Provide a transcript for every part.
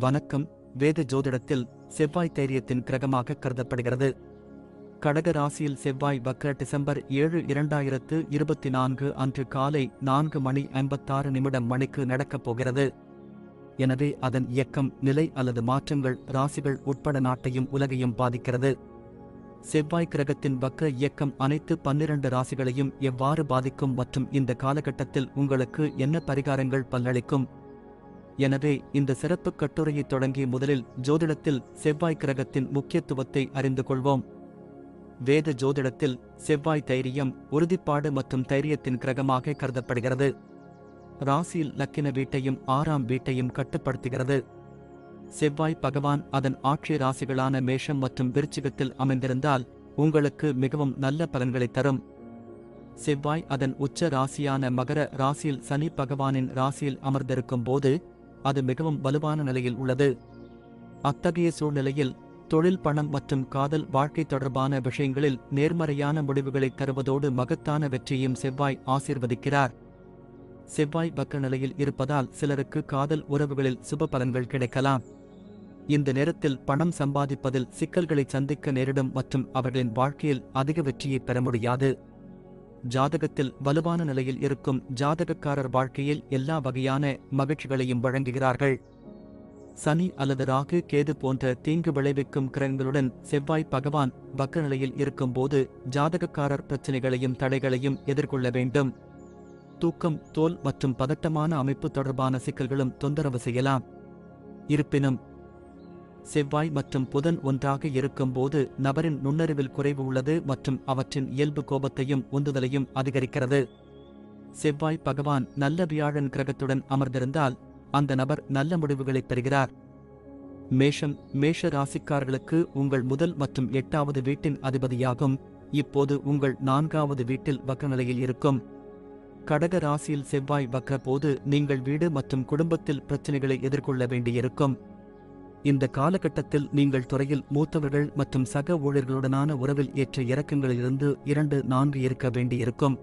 வணக்கம். வேத ஜோதிடத்தில் செவ்வாய் தைரியத்தின் கிரகமாக கருதப்படுகிறது. கடக ராசியில் செவ்வாய் வக்ர டிசம்பர் 7, 2024 அன்று காலை 4:56 மணிக்கு நடக்கப் போகிறது. எனவே அதன் இயக்கம், நிலை அல்லது மாற்றங்கள் ராசிகள் உட்பட நாட்டையும் உலகையும் பாதிக்கிறது. செவ்வாய் கிரகத்தின் வக்ர இயக்கம் அனைத்து 12 ராசிகளையும் எவ்வாறு பாதிக்கும் மற்றும் இந்த காலகட்டத்தில் உங்களுக்கு என்ன பரிகாரங்கள் பலனளிக்கும்? எனவே இந்த சிறப்பு கட்டுரையை தொடங்கி முதலில் ஜோதிடத்தில் செவ்வாய் கிரகத்தின் முக்கியத்துவத்தை அறிந்து கொள்வோம். வேத ஜோதிடத்தில் செவ்வாய் தைரியம், உறுதிப்பாடு மற்றும் தைரியத்தின் கிரகமாக கருதப்படுகிறது. ராசியில் லக்கின வீட்டையும் 6ஆம் வீட்டையும் கட்டுப்படுத்துகிறது. செவ்வாய் பகவான் அதன் ஆட்சி ராசிகளான மேஷம் மற்றும் விருச்சிகத்தில் அமைந்திருந்தால் உங்களுக்கு மிகவும் நல்ல பலன்களை தரும். செவ்வாய் அதன் உச்ச ராசியான மகர ராசியில் சனி பகவானின் ராசியில் அமர்ந்திருக்கும் போது அது மிகவும் வலுவான நிலையில் உள்ளது. அத்தகைய சூழ்நிலையில் தொழில், பணம் மற்றும் காதல் வாழ்க்கை தொடர்பான விஷயங்களில் நேர்மறையான முடிவுகளை தருவதோடு மகத்தான வெற்றியையும் செவ்வாய் ஆசீர்வதிக்கிறார். செவ்வாய் வக்ர நிலையில் இருப்பதால் சிலருக்கு காதல் உறவுகளில் சுப பலன்கள் கிடைக்கலாம். இந்த நேரத்தில் பணம் சம்பாதிப்பதில் சிக்கல்களை சந்திக்க நேரிடும் மற்றும் அவர்களின் வாழ்க்கையில் அதிக வெற்றியை பெற முடியாது. ஜாதகத்தில் வலுவான நிலையில் இருக்கும் ஜாதகக்காரர் வாழ்க்கையில் எல்லா வகையான மகிழ்ச்சிகளையும் வழங்குகிறார்கள். சனி அல்லது ராகு, கேது போன்ற தீங்கு விளைவிக்கும் கிரகங்களுடன் செவ்வாய் பகவான் வக்ர நிலையில் இருக்கும்போது ஜாதகக்காரர் பிரச்சினைகளையும் தடைகளையும் எதிர்கொள்ள வேண்டும். தூக்கம், தோல் மற்றும் பதட்டமான அமைப்பு தொடர்பான சிக்கல்களும் தொந்தரவு செய்யலாம். இருப்பினும் செவ்வாய் மற்றும் புதன் ஒன்றாக இருக்கும்போது நபரின் நுண்ணறிவில் குறைவு உள்ளது மற்றும் அவற்றின் இயல்பு கோபத்தையும் உந்துதலையும் அதிகரிக்கிறது. செவ்வாய் பகவான் நல்ல வியாழன் கிரகத்துடன் அமர்ந்திருந்தால் அந்த நபர் நல்ல முடிவுகளை பெறுகிறார். மேஷ ராசிக்காரர்களுக்கு உங்கள் முதல் மற்றும் 8வது வீட்டின் அதிபதியாகும். இப்போது உங்கள் 4வது வீட்டில் வக்ர நிலையில் இருக்கும். கடக ராசியில் செவ்வாய் வக்ர போது நீங்கள் வீடு மற்றும் குடும்பத்தில் பிரச்சினைகளை எதிர்கொள்ள வேண்டியிருக்கும். இந்த காலகட்டத்தில் நீங்கள் துறையில் மூத்தவர்கள் மற்றும் சக ஊழியர்களுடனான உறவில் ஏற்ற இறக்கங்களிலிருந்து 2-4 இருக்க வேண்டியிருக்கும்.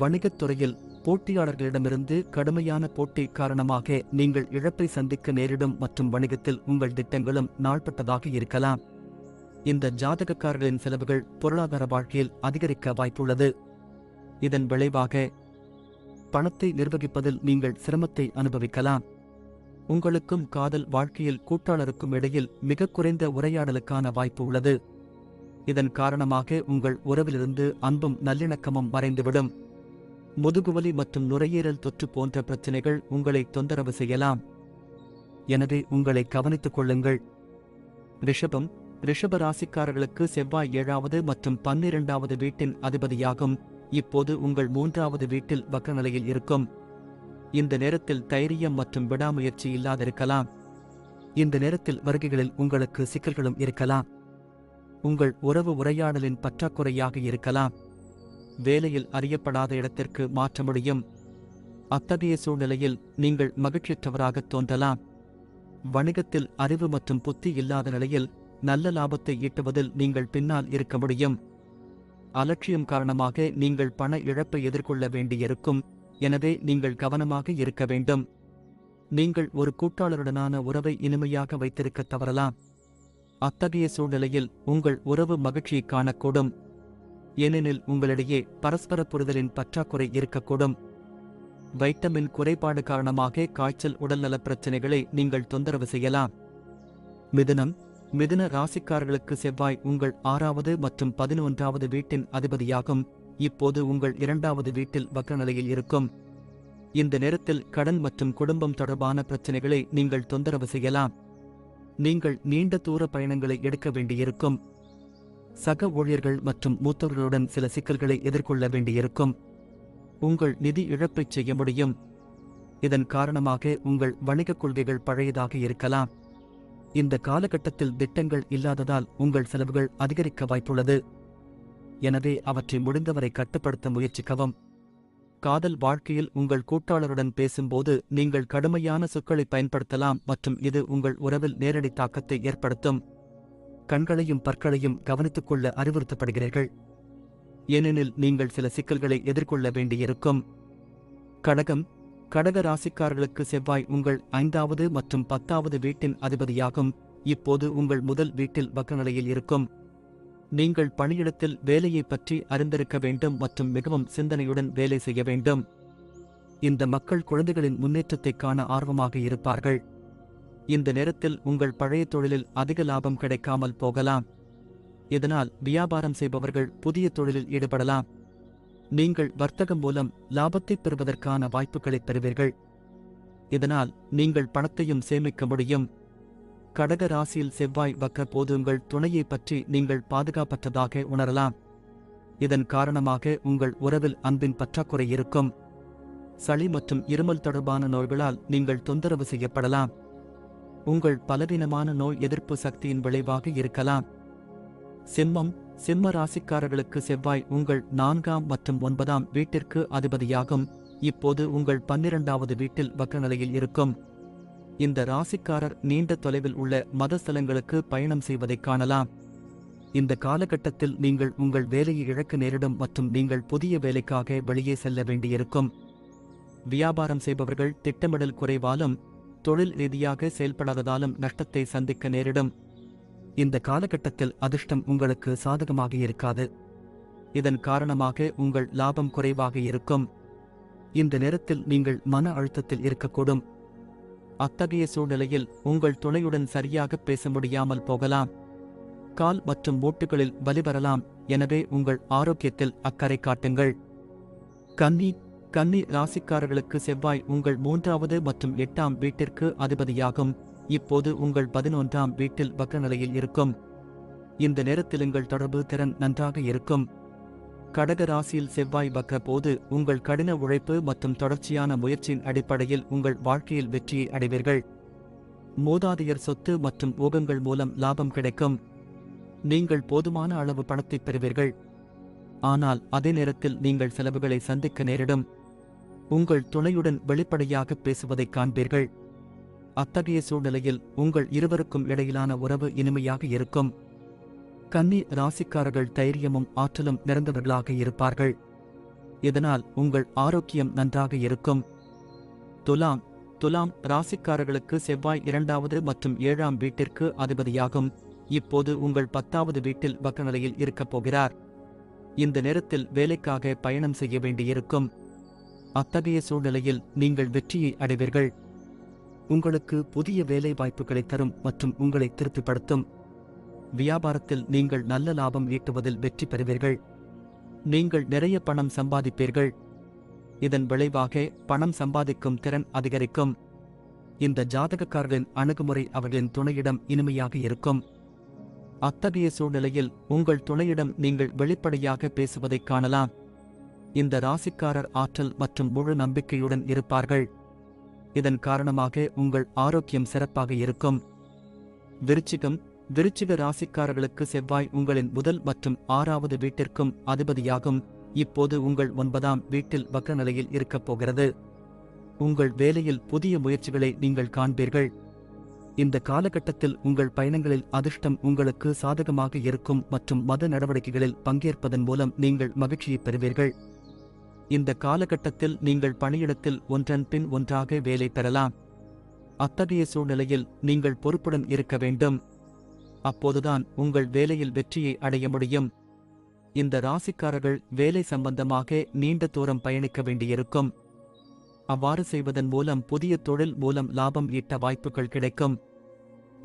வணிகத் துறையில் போட்டியாளர்களிடமிருந்து கடுமையான போட்டி காரணமாக நீங்கள் இழப்பை சந்திக்க நேரிடும் மற்றும் வணிகத்தில் உங்கள் திட்டங்களும் நாள்பட்டதாக இருக்கலாம். இந்த ஜாதகக்காரர்களின் செலவுகள் பொருளாதார வாழ்க்கையில் அதிகரிக்க வாய்ப்புள்ளது. இதன் விளைவாக பணத்தை நிர்வகிப்பதில் நீங்கள் சிரமத்தை அனுபவிக்கலாம். உங்களுக்கும் காதல் வாழ்க்கையில் கூட்டாளருக்கும் இடையில் மிக குறைந்த உரையாடலுக்கான வாய்ப்பு உள்ளது. இதன் காரணமாக உங்கள் உறவிலிருந்து அன்பும் நல்லிணக்கமும் மறைந்துவிடும். முதுகுவலி மற்றும் நுரையீரல் தொற்று போன்ற பிரச்சினைகள் உங்களை தொந்தரவு செய்யலாம். எனவே உங்களை கவனித்துக் கொள்ளுங்கள். ரிஷப ராசிக்காரர்களுக்கு செவ்வாய் 7வது மற்றும் 12வது வீட்டின் அதிபதியாகும். இப்போது உங்கள் 3வது வீட்டில் வக்ர நிலையில் இருக்கும். இந்த நேரத்தில் தைரியம் மற்றும் விடாமுயற்சி இல்லாதிருக்கலாம். இந்த நேரத்தில் வருகைகளில் உங்களுக்கு சிக்கல்களும் இருக்கலாம். உங்கள் உறவு உரையாடலின் பற்றாக்குறையாக இருக்கலாம். வேலையில் அறியப்படாத இடத்திற்கு மாற்ற முடியும். அத்தகைய சூழ்நிலையில் நீங்கள் மகிழ்ச்சியற்றவராக தோன்றலாம். வணிகத்தில் அறிவு மற்றும் புத்தி இல்லாத நிலையில் நல்ல லாபத்தை ஈட்டுவதில் நீங்கள் பின்னால் இருக்க முடியும். அலட்சியம் காரணமாக நீங்கள் பண இழப்பை எதிர்கொள்ள வேண்டியிருக்கும். எனவே நீங்கள் கவனமாக இருக்க வேண்டும். நீங்கள் ஒரு கூட்டாளருடனான உறவை இனிமையாக வைத்திருக்க தவறலாம். அத்தகைய சூழ்நிலையில் உங்கள் உறவு மகிழ்ச்சியை காணக்கூடும். ஏனெனில் உங்களிடையே பரஸ்பர புரிதலின் பற்றாக்குறை இருக்கக்கூடும். வைட்டமின் குறைபாடு காரணமாக காய்ச்சல், உடல்நலப் பிரச்சினைகளை நீங்கள் தொந்தரவு செய்யலாம். மிதுன ராசிக்காரர்களுக்கு செவ்வாய் உங்கள் 6வது மற்றும் 11வது வீட்டின் அதிபதியாகும். இப்போது உங்கள் 2வது வீட்டில் வக்ர நிலையில் இருக்கும். இந்த நேரத்தில் கடன் மற்றும் குடும்பம் தொடர்பான பிரச்சினைகளை நீங்கள் தொந்தரவு செய்யலாம். நீங்கள் நீண்ட தூர பயணங்களை எடுக்க வேண்டியிருக்கும். சக ஊழியர்கள் மற்றும் மூத்தவர்களுடன் சில சிக்கல்களை எதிர்கொள்ள வேண்டியிருக்கும். உங்கள் நிதி இழப்பைச் செய்ய முடியும். இதன் காரணமாக உங்கள் வணிகக் கொள்கைகள் பழையதாக இருக்கலாம். இந்த காலகட்டத்தில் திட்டங்கள் இல்லாததால் உங்கள் செலவுகள் அதிகரிக்க வாய்ப்புள்ளது. எனவே அவற்றை முடிந்தவரை கட்டுப்படுத்த முயற்சிக்கவும். காதல் வாழ்க்கையில் உங்கள் கூட்டாளருடன் பேசும்போது நீங்கள் கடுமையான சொற்களை பயன்படுத்தலாம் மற்றும் இது உங்கள் உறவில் நேரடி தாக்கத்தை ஏற்படுத்தும். கண்களையும் பற்களையும் கவனித்துக் கொள்ள அறிவுறுத்தப்படுகிறீர்கள். ஏனெனில் நீங்கள் சில சிக்கல்களை எதிர்கொள்ள வேண்டியிருக்கும். கடகம் கடக ராசிக்காரர்களுக்கு செவ்வாய் உங்கள் 5வது மற்றும் 10வது வீட்டின் அதிபதியாகும். இப்போது உங்கள் முதல் வீட்டில் வக்ரநிலையில் இருக்கும். நீங்கள் பணியிடத்தில் வேலையை பற்றி அறிந்திருக்க வேண்டும் மற்றும் மிகவும் சிந்தனையுடன் வேலை செய்ய வேண்டும். இந்த மக்கள் குழந்தைகளின் முன்னேற்றத்தை காண ஆர்வமாக இருப்பார்கள். இந்த நேரத்தில் உங்கள் பழைய தொழிலில் அதிக லாபம் கிடைக்காமல் போகலாம். இதனால் வியாபாரம் செய்பவர்கள் புதிய தொழிலில் ஈடுபடலாம். நீங்கள் வர்த்தகம் மூலம் லாபத்தை பெறுவதற்கான வாய்ப்புகளை பெறுவீர்கள். இதனால் நீங்கள் பணத்தையும் சேமிக்க முடியும். கடக ராசியில் செவ்வாய் வக்ர போது உங்கள் துணையை பற்றி நீங்கள் பாதுகாப்பற்றதாக உணரலாம். இதன் காரணமாக உங்கள் உறவில் அன்பின் பற்றாக்குறை இருக்கும். சளி மற்றும் இருமல் தொடர்பான நோய்களால் நீங்கள் தொந்தரவு செய்யப்படலாம். உங்கள் பலவீனமான நோய் எதிர்ப்பு சக்தியின் விளைவாக இருக்கலாம். சிம்ம ராசிக்காரர்களுக்கு செவ்வாய் உங்கள் 4ஆம் மற்றும் 9ஆம் வீட்டிற்கு அதிபதியாகும். இப்போது உங்கள் 12வது வீட்டில் வக்ரநிலையில் இருக்கும். இந்த ராசிக்காரர் நீண்ட தொலைவில் உள்ள மதஸ்தலங்களுக்கு பயணம் செய்வதைக் காணலாம். இந்த காலகட்டத்தில் நீங்கள் உங்கள் வேலையை இழக்க நேரிடும் மற்றும் நீங்கள் புதிய வேலைக்காக வெளியே செல்ல வேண்டியிருக்கும். வியாபாரம் செய்பவர்கள் திட்டமிடல் குறைவாலும் தொழில் ரீதியாக செயல்படாததாலும் நஷ்டத்தை சந்திக்க நேரிடும். இந்த காலகட்டத்தில் அதிர்ஷ்டம் உங்களுக்கு சாதகமாக இருக்காது. இதன் காரணமாக உங்கள் லாபம் குறைவாக இருக்கும். இந்த நேரத்தில் நீங்கள் மன அழுத்தத்தில் இருக்கக்கூடும். அத்தகைய சூழ்நிலையில் உங்கள் துணையுடன் சரியாக பேச முடியாமல் போகலாம். கால் மற்றும் மூட்டுகளில் வலி வரலாம். எனவே உங்கள் ஆரோக்கியத்தில் அக்கறை காட்டுங்கள். கன்னி ராசிக்காரர்களுக்கு செவ்வாய் உங்கள் 3வது மற்றும் 8ஆம் வீட்டிற்கு அதிபதியாகும். இப்போது உங்கள் 11ஆம் வீட்டில் வக்ரநிலையில் இருக்கும். இந்த நேரத்தில் உங்கள் தொடர்பு திறன் நன்றாக இருக்கும். கடக ராசியில் செவ்வாய் வக்ர போது உங்கள் கடின உழைப்பு மற்றும் தொடர்ச்சியான முயற்சியின் அடிப்படையில் உங்கள் வாழ்க்கையில் வெற்றியை அடைவீர்கள். மூதாதையர் சொத்து மற்றும் ஊகங்கள் மூலம் லாபம் கிடைக்கும். நீங்கள் போதுமான அளவு பணத்தை பெறுவீர்கள். ஆனால் அதே நேரத்தில் நீங்கள் செலவுகளை சந்திக்க நேரிடும். உங்கள் துணையுடன் வெளிப்படையாக பேசுவதைக் காண்பீர்கள். அத்தகைய சூழ்நிலையில் உங்கள் இருவருக்கும் இடையிலான உறவு இனிமையாக இருக்கும். கன்னி ராசிக்காரர்கள் தைரியமும் ஆற்றலும் நிறைந்தவர்களாக இருப்பார்கள். இதனால் உங்கள் ஆரோக்கியம் நன்றாக இருக்கும். துலாம் ராசிக்காரர்களுக்கு செவ்வாய் 2வது மற்றும் 7ஆம் வீட்டிற்கு அதிபதியாகும். இப்போது உங்கள் 10வது வீட்டில் வக்ரநிலையில் இருக்கப் போகிறார். இந்த நேரத்தில் வேலைக்காக பயணம் செய்ய வேண்டியிருக்கும். அத்தகைய சூழ்நிலையில் நீங்கள் வெற்றியை அடைவீர்கள். உங்களுக்கு புதிய வேலை வாய்ப்புகளை தரும் மற்றும் உங்களை திருப்திப்படுத்தும். வியாபாரத்தில் நீங்கள் நல்ல லாபம் ஈட்டுவதில் வெற்றி பெறுவீர்கள். நீங்கள் நிறைய பணம் சம்பாதிப்பீர்கள். இதன் விளைவாக பணம் சம்பாதிக்கும் திறன் அதிகரிக்கும். இந்த ஜாதகக்காரர்களின் அணுகுமுறை அவர்களின் துணையிடம் இனிமையாக இருக்கும். அத்தகைய சூழ்நிலையில் உங்கள் துணையிடம் நீங்கள் வெளிப்படையாக பேசுவதைக் காணலாம். இந்த ராசிக்காரர் ஆற்றல் மற்றும் முழு நம்பிக்கையுடன் இருப்பார்கள். இதன் காரணமாக உங்கள் ஆரோக்கியம் சிறப்பாக இருக்கும். விருச்சிக ராசிக்காரர்களுக்கு செவ்வாய் உங்களின் முதல் மற்றும் 6வது வீட்டிற்கும் அதிபதியாகும். இப்போது உங்கள் 9ஆம் வீட்டில் வக்ரநிலையில் இருக்கப் போகிறது. உங்கள் வேலையில் புதிய முயற்சிகளை நீங்கள் காண்பீர்கள். இந்த காலகட்டத்தில் உங்கள் பயணங்களில் அதிர்ஷ்டம் உங்களுக்கு சாதகமாக இருக்கும் மற்றும் மத நடவடிக்கைகளில் பங்கேற்பதன் மூலம் நீங்கள் மகிழ்ச்சியை பெறுவீர்கள். இந்த காலகட்டத்தில் நீங்கள் பணியிடத்தில் ஒன்றன் பின் ஒன்றாக வேலை பெறலாம். அத்தகைய சூழ்நிலையில் நீங்கள் பொறுப்புடன் இருக்க வேண்டும். அப்போதுதான் உங்கள் வேலையில் வெற்றியை அடைய முடியும். இந்த ராசிக்காரர்கள் வேலை சம்பந்தமாக நீண்ட தூரம் பயணிக்க வேண்டியிருக்கும். அவ்வாறு செய்வதன் மூலம் புதிய தொழில் மூலம் லாபம் ஈட்ட வாய்ப்புகள் கிடைக்கும்.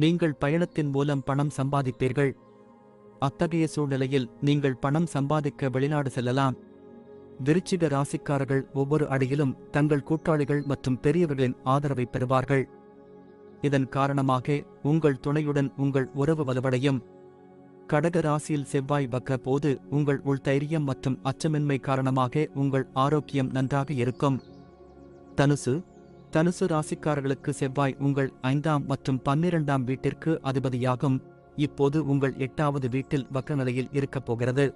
நீங்கள் பயணத்தின் மூலம் பணம் சம்பாதிப்பீர்கள். அத்தகைய சூழ்நிலையில் நீங்கள் பணம் சம்பாதிக்க வெளிநாடு செல்லலாம். விருச்சிக ராசிக்காரர்கள் ஒவ்வொரு அடியிலும் தங்கள் கூட்டாளிகள் மற்றும் பெரியவர்களின் ஆதரவை பெறுவார்கள். இதன் காரணமாக உங்கள் துணையுடன் உங்கள் உறவு வலுவடையும். கடக ராசியில் செவ்வாய் வக்ர போது உங்கள் உள்தைரியம் மற்றும் அச்சமின்மை காரணமாக உங்கள் ஆரோக்கியம் நன்றாக இருக்கும். தனுசு ராசிக்காரர்களுக்கு செவ்வாய் உங்கள் 5ஆம் மற்றும் 12ஆம் வீட்டிற்கு அதிபதியாகும். இப்போது உங்கள் 8வது வீட்டில் வக்ரநிலையில் இருக்கப் போகிறது.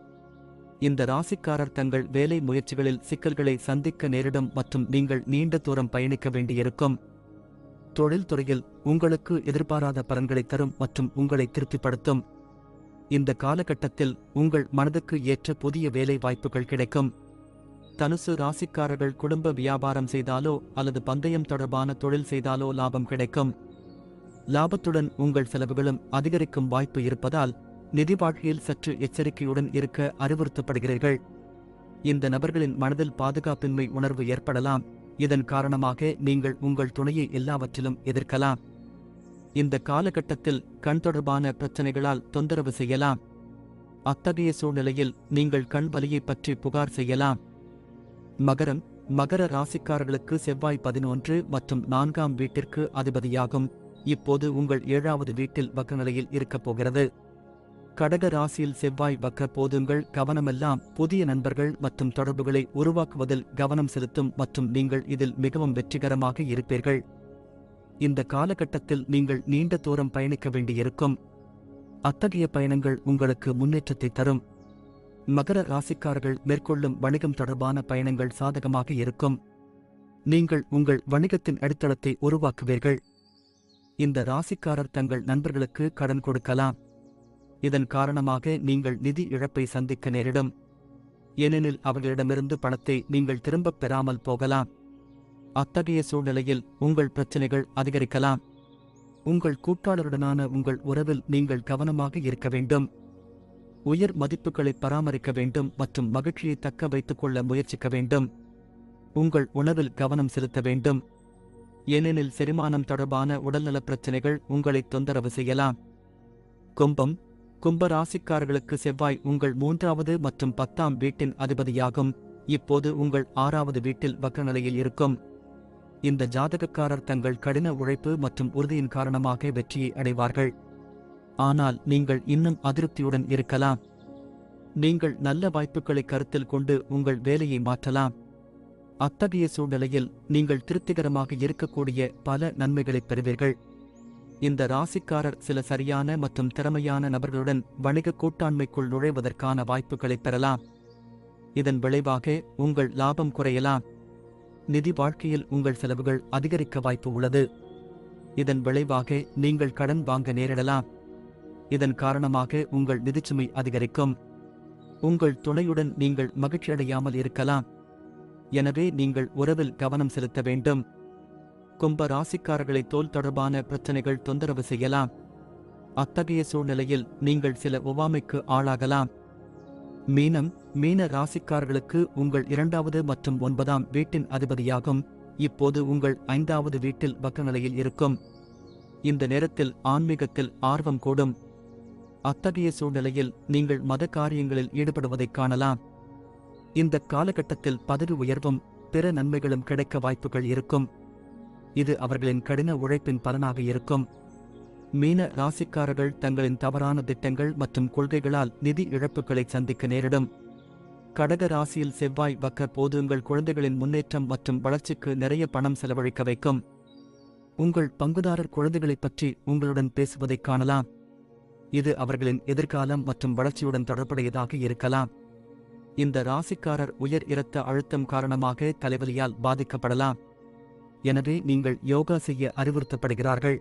இந்த ராசிக்காரர் தங்கள் வேலை முயற்சிகளில் சிக்கல்களை சந்திக்க நேரிடும் மற்றும் நீங்கள் நீண்ட தூரம் பயணிக்க வேண்டியிருக்கும். தொழில்துறையில் உங்களுக்கு எதிர்பாராத பலன்களை தரும் மற்றும் உங்களை திருப்திப்படுத்தும். இந்த காலகட்டத்தில் உங்கள் மனதுக்கு ஏற்ற புதிய வேலை வாய்ப்புகள் கிடைக்கும். தனுசு ராசிக்காரர்கள் குடும்ப வியாபாரம் செய்தாலோ அல்லது பந்தயம் தொடர்பான தொழில் செய்தாலோ லாபம் கிடைக்கும். லாபத்துடன் உங்கள் செலவுகளும் அதிகரிக்கும் வாய்ப்பு இருப்பதால் நிதி வாழ்க்கையில் சற்று எச்சரிக்கையுடன் இருக்க அறிவுறுத்தப்படுகிறீர்கள். இந்த நபர்களின் மனதில் பாதுகாப்பின்மை உணர்வு ஏற்படலாம். இதன் காரணமாக நீங்கள் உங்கள் துணையை எல்லாவற்றிலும் எதிர்க்கலாம். இந்த காலகட்டத்தில் கண் தொடர்பான பிரச்சனைகளால் தொந்தரவு செய்யலாம். அத்தகைய சூழ்நிலையில் நீங்கள் கண் வலியை பற்றி புகார் செய்யலாம். மகரம், மகர ராசிக்காரர்களுக்கு செவ்வாய் 11 மற்றும் 4ஆம் வீட்டிற்கு அதிபதியாகும். இப்போது உங்கள் 7வது வீட்டில் வக்ரநிலையில் இருக்கப் போகிறது. கடக ராசியில் செவ்வாய் வக்ர போதுங்கள் கவனமெல்லாம் புதிய நண்பர்கள் மற்றும் தொடர்புகளை உருவாக்குவதில் கவனம் செலுத்தும் மற்றும் நீங்கள் இதில் மிகவும் வெற்றிகரமாக இருப்பீர்கள். இந்த காலகட்டத்தில் நீங்கள் நீண்ட தூரம் பயணிக்க வேண்டியிருக்கும். அத்தகைய பயணங்கள் உங்களுக்கு முன்னேற்றத்தை தரும். மகர ராசிக்காரர்கள் மேற்கொள்ளும் வணிகம் தொடர்பான பயணங்கள் சாதகமாக இருக்கும். நீங்கள் உங்கள் வணிகத்தின் அடித்தளத்தை உருவாக்குவீர்கள். இந்த ராசிக்காரர் தங்கள் நண்பர்களுக்கு கடன் கொடுக்கலாம். இதன் காரணமாக நீங்கள் நிதி இழப்பை சந்திக்க நேரிடும். ஏனெனில் அவர்களிடமிருந்து பணத்தை நீங்கள் திரும்பப் பெறாமல் போகலாம். அத்தகைய சூழ்நிலையில் உங்கள் பிரச்சனைகள் அதிகரிக்கலாம். உங்கள் கூட்டாளருடனான உங்கள் உறவில் நீங்கள் கவனமாக இருக்க வேண்டும். உயர் மதிப்புகளை பராமரிக்க வேண்டும் மற்றும் மகிழ்ச்சியை தக்க வைத்துக் கொள்ள முயற்சிக்க வேண்டும். உங்கள் உணவில் கவனம் செலுத்த வேண்டும். ஏனெனில் செரிமானம் தொடர்பான உடல்நலப் பிரச்சினைகள் உங்களை தொந்தரவு செய்யலாம். கும்பம், கும்ப ராசிக்காரர்களுக்கு செவ்வாய் உங்கள் 3வது மற்றும் 10ஆம் வீட்டின் அதிபதியாகும். இப்போது உங்கள் 6வது வீட்டில் வக்ரநிலையில் இருக்கும். இந்த ஜாதகக்காரர் தங்கள் கடின உழைப்பு மற்றும் உறுதியின் காரணமாக வெற்றியை அடைவார்கள். ஆனால் நீங்கள் இன்னும் அதிருப்தியுடன் இருக்கலாம். நீங்கள் நல்ல வாய்ப்புகளை கருத்தில் கொண்டு உங்கள் வேலையை மாற்றலாம். அத்தகைய சூழ்நிலையில் நீங்கள் திருப்திகரமாக இருக்கக்கூடிய பல நன்மைகளைப் பெறுவீர்கள். இந்த ராசிக்காரர் சில சரியான மற்றும் திறமையான நபர்களுடன் வணிக கூட்டாண்மைக்குள் நுழைவதற்கான வாய்ப்புகளைப் பெறலாம். இதன் விளைவாக உங்கள் லாபம் குறையலாம். நிதி வாழ்க்கையில் உங்கள் செலவுகள் அதிகரிக்க வாய்ப்பு உள்ளது. இதன் விளைவாக நீங்கள் கடன் வாங்க நேரிடலாம். இதன் காரணமாக உங்கள் நிதிச்சுமை அதிகரிக்கும். உங்கள் துணையுடன் நீங்கள் மகிழ்ச்சியடையாமல் இருக்கலாம். எனவே நீங்கள் உறவில் கவனம் செலுத்த வேண்டும். கும்ப ராசிக்காரர்களை தோல் தொடர்பான பிரச்சனைகள் தொந்தரவு செய்யலாம். அத்தகைய சூழ்நிலையில் நீங்கள் சில ஒவ்வாமைக்கு ஆளாகலாம். மீனம், மீன ராசிக்காரர்களுக்கு உங்கள் 2வது மற்றும் 9ஆம் வீட்டின் அதிபதியாகும். இப்போது உங்கள் 5வது வீட்டில் வக்ரநிலையில் இருக்கும். இந்த நேரத்தில் ஆன்மீகத்தில் ஆர்வம் கூடும். அத்தகைய சூழ்நிலையில் நீங்கள் மத காரியங்களில் ஈடுபடுவதைக் காணலாம். இந்த காலகட்டத்தில் பதவி உயர்வும் பிற நன்மைகளும் கிடைக்க வாய்ப்புகள் இருக்கும். இது அவர்களின் கடின உழைப்பின் பலனாக இருக்கும். மீன ராசிக்காரர்கள் தங்களின் தவறான திட்டங்கள் மற்றும் கொள்கைகளால் நிதி இழப்புகளை சந்திக்க நேரிடும். கடக ராசியில் செவ்வாய் வக்ர போது உங்கள் குழந்தைகளின் முன்னேற்றம் மற்றும் வளர்ச்சிக்கு நிறைய பணம் செலவழிக்க வைக்கும். உங்கள் பங்குதாரர் குழந்தைகளைப் பற்றி உங்களுடன் பேசுவதைக் காணலாம். இது அவர்களின் எதிர்காலம் மற்றும் வளர்ச்சியுடன் தொடர்புடையதாக இருக்கலாம். இந்த ராசிக்காரர் உயர் இரத்த அழுத்தம் காரணமாக தலைவலியால் பாதிக்கப்படலாம். எனவே நீங்கள் யோகா செய்ய அறிவுறுத்தப்படுகிறார்கள்.